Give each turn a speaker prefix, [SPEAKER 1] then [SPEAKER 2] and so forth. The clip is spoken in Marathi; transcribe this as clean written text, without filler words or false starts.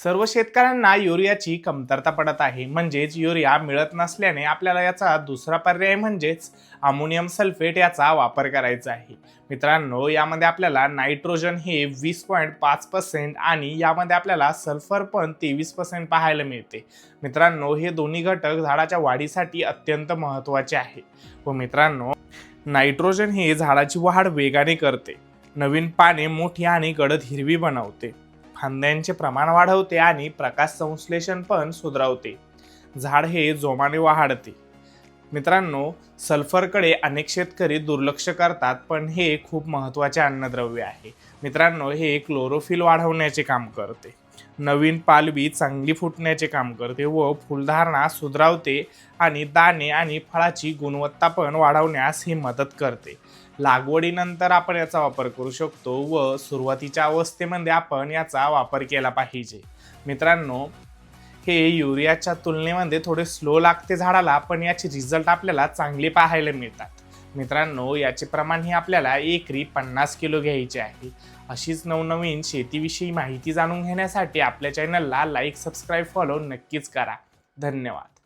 [SPEAKER 1] सर्व शेतकऱ्यांना युरियाची कमतरता पडत आहे, म्हणजेच युरिया मिळत नसल्याने आपल्याला याचा दुसरा पर्याय म्हणजेच अमोनियम सल्फेट याचा वापर करायचा आहे. मित्रांनो, यामध्ये आपल्याला नायट्रोजन हे 20.5% आणि यामध्ये आपल्याला सल्फर पण 23% पाहायला मिळते. मित्रांनो, हे दोन्ही घटक झाडाच्या वाढीसाठी अत्यंत महत्त्वाचे आहे. व मित्रांनो, नायट्रोजन हे झाडाची वाढ वेगाने करते, नवीन पाने मोठी आणि गडद हिरवी बनवते, फांद्यांचे प्रमाण वाढवते आणि प्रकाश संश्लेषण पण सुधारवते. झाड हे जोमाने वाढते. मित्रांनो, सल्फरकडे अनेक शेतकरी दुर्लक्ष करतात, पण हे खूप महत्त्वाचे अन्नद्रव्य आहे. मित्रांनो, हे क्लोरोफिल वाढवण्याचे काम करते, नवीन पालवी चांगली फुटण्याचे काम करते व फुलधारणा सुधारवते आणि दाणे आणि फळाची गुणवत्ता पण वाढवण्यास ही मदत करते. लागवडीनंतर आपण याचा वापर करू शकतो व सुरुवातीच्या अवस्थेमध्ये आपण याचा वापर केला पाहिजे. मित्रांनो, हे युरियाच्या तुलनेमध्ये थोडे स्लो लागते झाडाला, पण याचे रिझल्ट आपल्याला चांगले पाहायला मिळतात. मित्रांनो, याचे प्रमाण हे आपल्याला एकरी 50 किलो घ्यायचे आहे. अशीच नवनवीन शेतीविषयी माहिती जाणून घेण्यासाठी आपल्या चॅनलला लाईक, सबस्क्राईब, फॉलो नक्कीच करा. धन्यवाद.